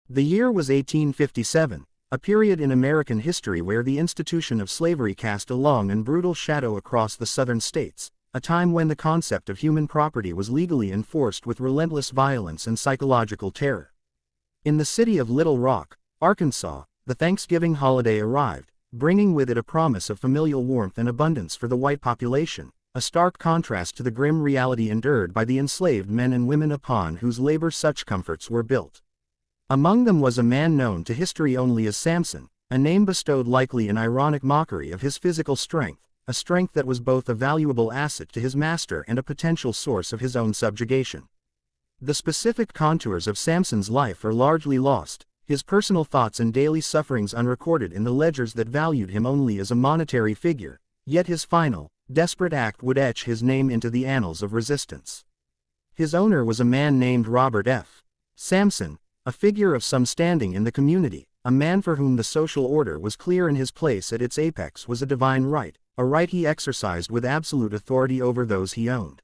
The year was 1857, a period in American history where the institution of slavery cast a long and brutal shadow across the southern states, a time when the concept of human property was legally enforced with relentless violence and psychological terror. In the city of Little Rock, Arkansas, the Thanksgiving holiday arrived, bringing with it a promise of familial warmth and abundance for the white population, a stark contrast to the grim reality endured by the enslaved men and women upon whose labor such comforts were built. Among them was a man known to history only as Samson, a name bestowed likely in ironic mockery of his physical strength, a strength that was both a valuable asset to his master and a potential source of his own subjugation. The specific contours of Samson's life are largely lost, his personal thoughts and daily sufferings unrecorded in the ledgers that valued him only as a monetary figure, yet his final, desperate act would etch his name into the annals of resistance. His owner was a man named Robert F. Samson, a figure of some standing in the community, a man for whom the social order was clear and his place at its apex was a divine right, a right he exercised with absolute authority over those he owned.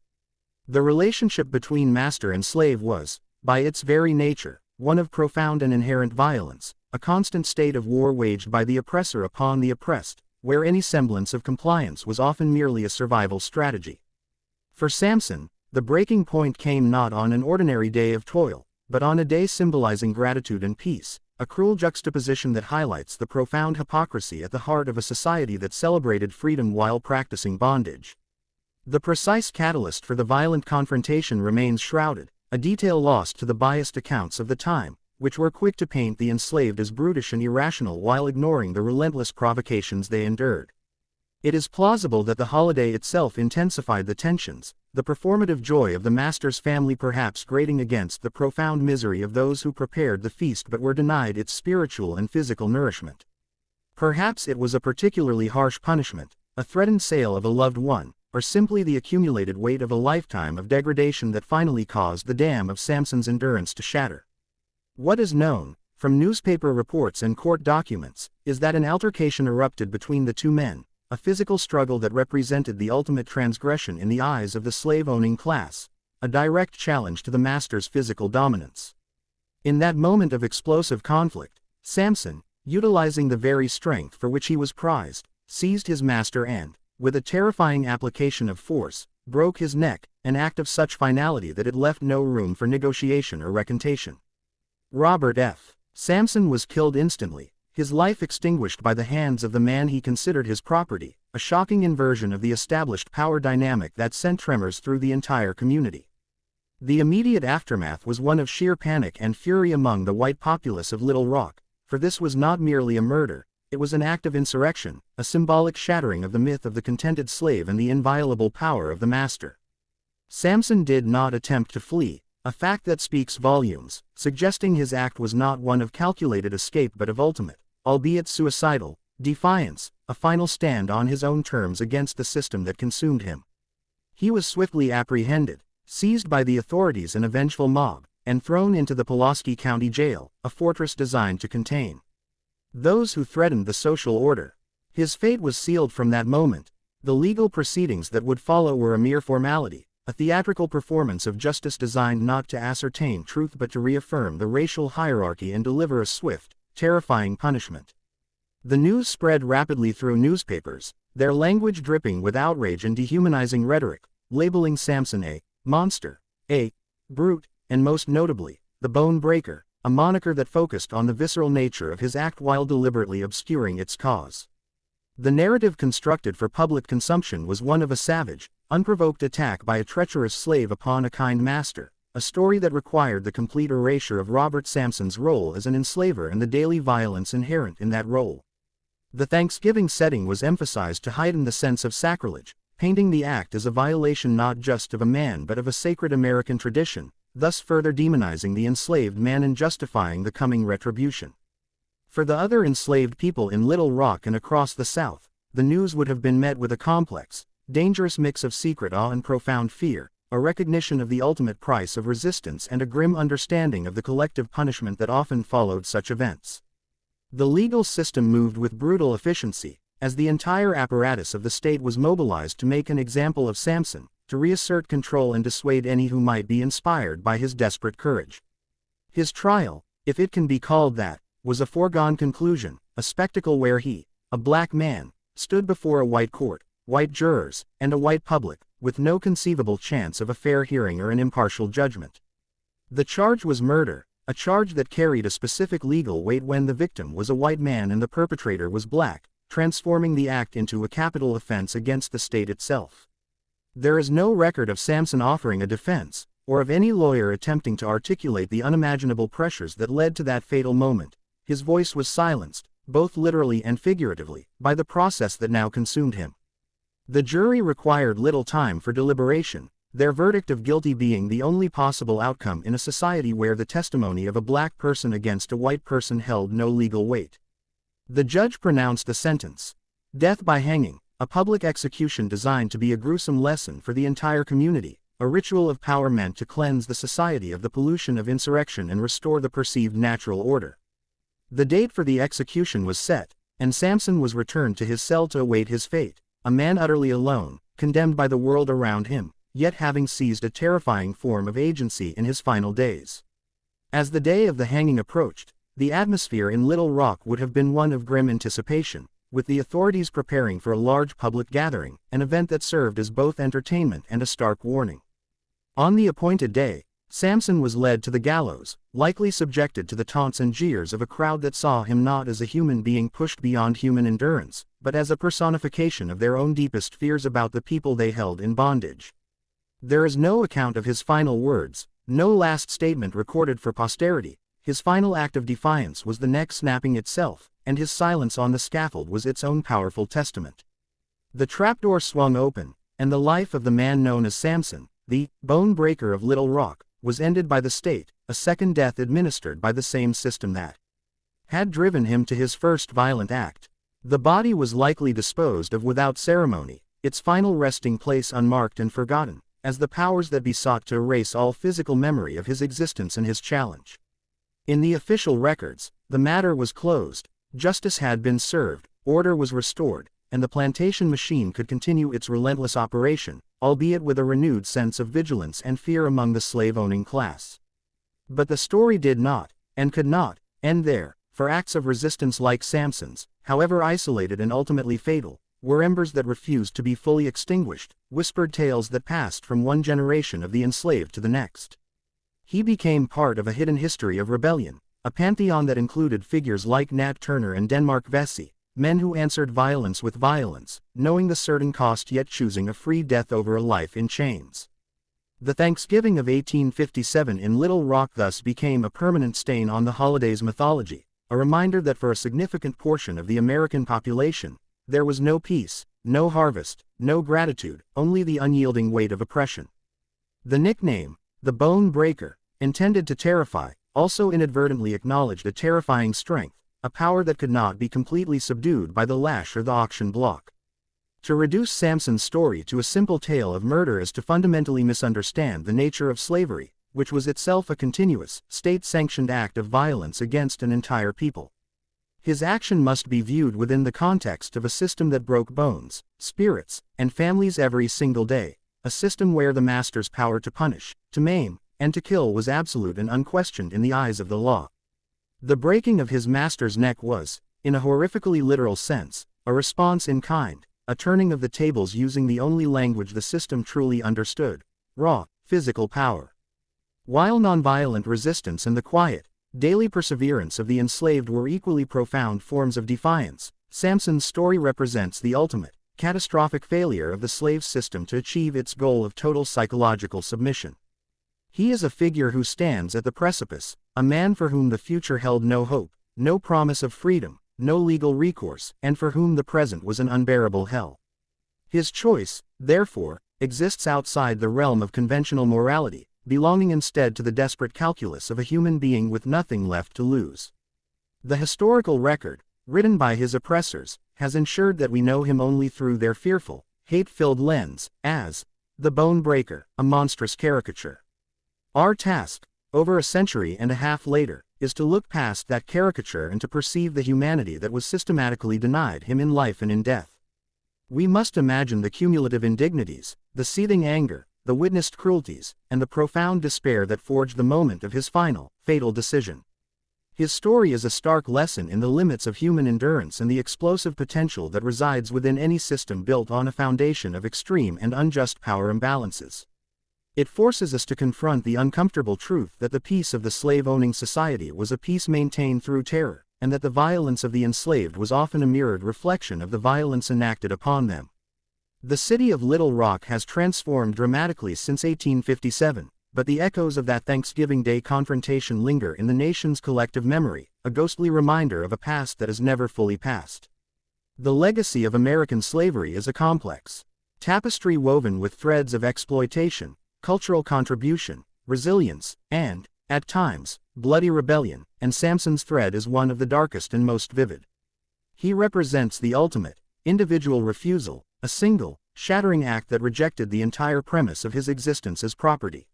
The relationship between master and slave was, by its very nature, one of profound and inherent violence, a constant state of war waged by the oppressor upon the oppressed, where any semblance of compliance was often merely a survival strategy. For Samson, the breaking point came not on an ordinary day of toil, but on a day symbolizing gratitude and peace, a cruel juxtaposition that highlights the profound hypocrisy at the heart of a society that celebrated freedom while practicing bondage. The precise catalyst for the violent confrontation remains shrouded, a detail lost to the biased accounts of the time, which were quick to paint the enslaved as brutish and irrational while ignoring the relentless provocations they endured. It is plausible that the holiday itself intensified the tensions, the performative joy of the master's family perhaps grating against the profound misery of those who prepared the feast but were denied its spiritual and physical nourishment. Perhaps it was a particularly harsh punishment, a threatened sale of a loved one, or simply the accumulated weight of a lifetime of degradation that finally caused the dam of Samson's endurance to shatter. What is known, from newspaper reports and court documents, is that an altercation erupted between the two men, a physical struggle that represented the ultimate transgression in the eyes of the slave-owning class, a direct challenge to the master's physical dominance. In that moment of explosive conflict, Samson, utilizing the very strength for which he was prized, seized his master and, with a terrifying application of force, broke his neck, an act of such finality that it left no room for negotiation or recantation. Robert F. Samson was killed instantly, his life extinguished by the hands of the man he considered his property, a shocking inversion of the established power dynamic that sent tremors through the entire community. The immediate aftermath was one of sheer panic and fury among the white populace of Little Rock, for this was not merely a murder, it was an act of insurrection, a symbolic shattering of the myth of the contented slave and the inviolable power of the master. Samson did not attempt to flee, a fact that speaks volumes, suggesting his act was not one of calculated escape but of ultimate, albeit suicidal, defiance, a final stand on his own terms against the system that consumed him. He was swiftly apprehended, seized by the authorities and a vengeful mob, and thrown into the Pulaski County Jail, a fortress designed to contain those who threatened the social order. His fate was sealed from that moment. The legal proceedings that would follow were a mere formality, a theatrical performance of justice designed not to ascertain truth but to reaffirm the racial hierarchy and deliver a swift, terrifying punishment. The news spread rapidly through newspapers, their language dripping with outrage and dehumanizing rhetoric, labeling Samson a monster, a brute, and most notably, the bone breaker, a moniker that focused on the visceral nature of his act while deliberately obscuring its cause. The narrative constructed for public consumption was one of a savage, unprovoked attack by a treacherous slave upon a kind master, a story that required the complete erasure of Robert Samson's role as an enslaver and the daily violence inherent in that role. The Thanksgiving setting was emphasized to heighten the sense of sacrilege, painting the act as a violation not just of a man but of a sacred American tradition, thus further demonizing the enslaved man and justifying the coming retribution. For the other enslaved people in Little Rock and across the South, the news would have been met with a complex, dangerous mix of secret awe and profound fear, a recognition of the ultimate price of resistance and a grim understanding of the collective punishment that often followed such events. The legal system moved with brutal efficiency, as the entire apparatus of the state was mobilized to make an example of Samson, to reassert control and dissuade any who might be inspired by his desperate courage. His trial, if it can be called that, was a foregone conclusion, a spectacle where he, a black man, stood before a white court, white jurors, and a white public, with no conceivable chance of a fair hearing or an impartial judgment. The charge was murder, a charge that carried a specific legal weight when the victim was a white man and the perpetrator was black, transforming the act into a capital offense against the state itself. There is no record of Samson offering a defense, or of any lawyer attempting to articulate the unimaginable pressures that led to that fatal moment. His voice was silenced, both literally and figuratively, by the process that now consumed him. The jury required little time for deliberation, their verdict of guilty being the only possible outcome in a society where the testimony of a black person against a white person held no legal weight. The judge pronounced the sentence: death by hanging, a public execution designed to be a gruesome lesson for the entire community, a ritual of power meant to cleanse the society of the pollution of insurrection and restore the perceived natural order. The date for the execution was set, and Samson was returned to his cell to await his fate, a man utterly alone, condemned by the world around him, yet having seized a terrifying form of agency in his final days. As the day of the hanging approached, the atmosphere in Little Rock would have been one of grim anticipation, with the authorities preparing for a large public gathering, an event that served as both entertainment and a stark warning. On the appointed day, Samson was led to the gallows, likely subjected to the taunts and jeers of a crowd that saw him not as a human being pushed beyond human endurance, but as a personification of their own deepest fears about the people they held in bondage. There is no account of his final words, no last statement recorded for posterity. His final act of defiance was the neck snapping itself, and his silence on the scaffold was its own powerful testament. The trapdoor swung open, and the life of the man known as Samson, the bone breaker of Little Rock, was ended by the state, a second death administered by the same system that had driven him to his first violent act. The body was likely disposed of without ceremony, its final resting place unmarked and forgotten, as the powers that be sought to erase all physical memory of his existence and his challenge. In the official records, the matter was closed, justice had been served, order was restored, and the plantation machine could continue its relentless operation, albeit with a renewed sense of vigilance and fear among the slave-owning class. But the story did not, and could not, end there, for acts of resistance like Samson's, however isolated and ultimately fatal, were embers that refused to be fully extinguished, whispered tales that passed from one generation of the enslaved to the next. He became part of a hidden history of rebellion, a pantheon that included figures like Nat Turner and Denmark Vesey, men who answered violence with violence, knowing the certain cost yet choosing a free death over a life in chains. The Thanksgiving of 1857 in Little Rock thus became a permanent stain on the holiday's mythology, a reminder that for a significant portion of the American population, there was no peace, no harvest, no gratitude, only the unyielding weight of oppression. The nickname, the Bone Breaker, intended to terrify, also inadvertently acknowledged a terrifying strength, a power that could not be completely subdued by the lash or the auction block. To reduce Samson's story to a simple tale of murder is to fundamentally misunderstand the nature of slavery, which was itself a continuous, state-sanctioned act of violence against an entire people. His action must be viewed within the context of a system that broke bones, spirits, and families every single day, a system where the master's power to punish, to maim, and to kill was absolute and unquestioned in the eyes of the law. The breaking of his master's neck was, in a horrifically literal sense, a response in kind, a turning of the tables using the only language the system truly understood: raw, physical power. While nonviolent resistance and the quiet, daily perseverance of the enslaved were equally profound forms of defiance, Samson's story represents the ultimate, catastrophic failure of the slave system to achieve its goal of total psychological submission. He is a figure who stands at the precipice, a man for whom the future held no hope, no promise of freedom, no legal recourse, and for whom the present was an unbearable hell. His choice, therefore, exists outside the realm of conventional morality, belonging instead to the desperate calculus of a human being with nothing left to lose. The historical record, written by his oppressors, has ensured that we know him only through their fearful, hate-filled lens, as the Bone Breaker, a monstrous caricature. Our task, over a century and a half later, is to look past that caricature and to perceive the humanity that was systematically denied him in life and in death. We must imagine the cumulative indignities, the seething anger, the witnessed cruelties, and the profound despair that forged the moment of his final, fatal decision. His story is a stark lesson in the limits of human endurance and the explosive potential that resides within any system built on a foundation of extreme and unjust power imbalances. It forces us to confront the uncomfortable truth that the peace of the slave-owning society was a peace maintained through terror, and that the violence of the enslaved was often a mirrored reflection of the violence enacted upon them. The city of Little Rock has transformed dramatically since 1857, but the echoes of that Thanksgiving Day confrontation linger in the nation's collective memory, a ghostly reminder of a past that is never fully past. The legacy of American slavery is a complex tapestry woven with threads of exploitation, cultural contribution, resilience, and, at times, bloody rebellion, and Samson's thread is one of the darkest and most vivid. He represents the ultimate, individual refusal, a single, shattering act that rejected the entire premise of his existence as property.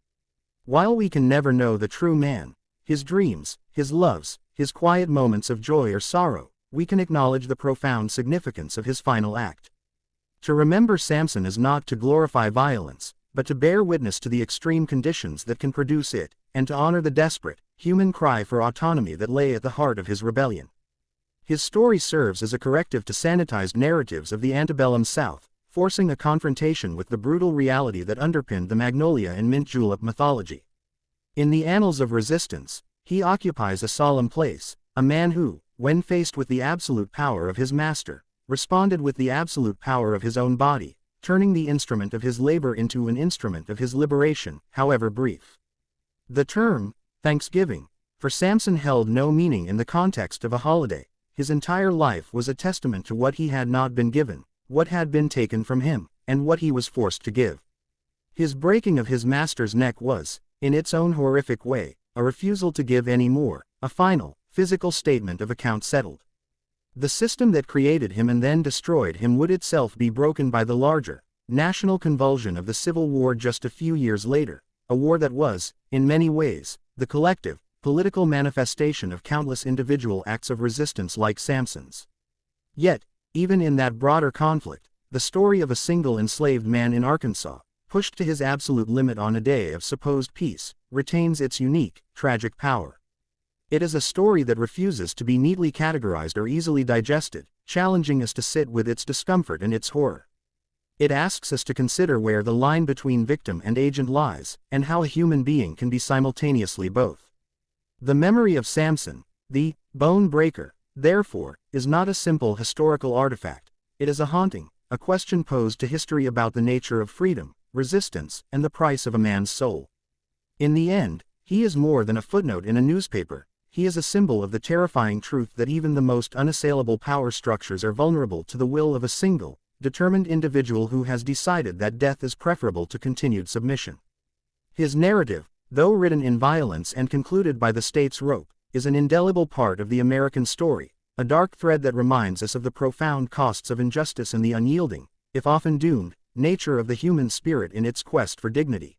While we can never know the true man, his dreams, his loves, his quiet moments of joy or sorrow, we can acknowledge the profound significance of his final act. To remember Samson is not to glorify violence, but to bear witness to the extreme conditions that can produce it, and to honor the desperate, human cry for autonomy that lay at the heart of his rebellion. His story serves as a corrective to sanitized narratives of the antebellum South, forcing a confrontation with the brutal reality that underpinned the magnolia and mint julep mythology. In the annals of resistance, he occupies a solemn place, a man who, when faced with the absolute power of his master, responded with the absolute power of his own body, turning the instrument of his labor into an instrument of his liberation, however brief. The term, Thanksgiving, for Samson held no meaning in the context of a holiday. His entire life was a testament to what he had not been given, what had been taken from him, and what he was forced to give. His breaking of his master's neck was, in its own horrific way, a refusal to give any more, a final, physical statement of account settled. The system that created him and then destroyed him would itself be broken by the larger, national convulsion of the Civil War just a few years later, a war that was, in many ways, the collective, political manifestation of countless individual acts of resistance like Samson's. Yet, even in that broader conflict, the story of a single enslaved man in Arkansas, pushed to his absolute limit on a day of supposed peace, retains its unique, tragic power. It is a story that refuses to be neatly categorized or easily digested, challenging us to sit with its discomfort and its horror. It asks us to consider where the line between victim and agent lies, and how a human being can be simultaneously both. The memory of Samson, the bone breaker, therefore, is not a simple historical artifact. It is a haunting, a question posed to history about the nature of freedom, resistance, and the price of a man's soul. In the end, he is more than a footnote in a newspaper. He is a symbol of the terrifying truth that even the most unassailable power structures are vulnerable to the will of a single, determined individual who has decided that death is preferable to continued submission. His narrative, though written in violence and concluded by the state's rope, is an indelible part of the American story, a dark thread that reminds us of the profound costs of injustice and the unyielding, if often doomed, nature of the human spirit in its quest for dignity.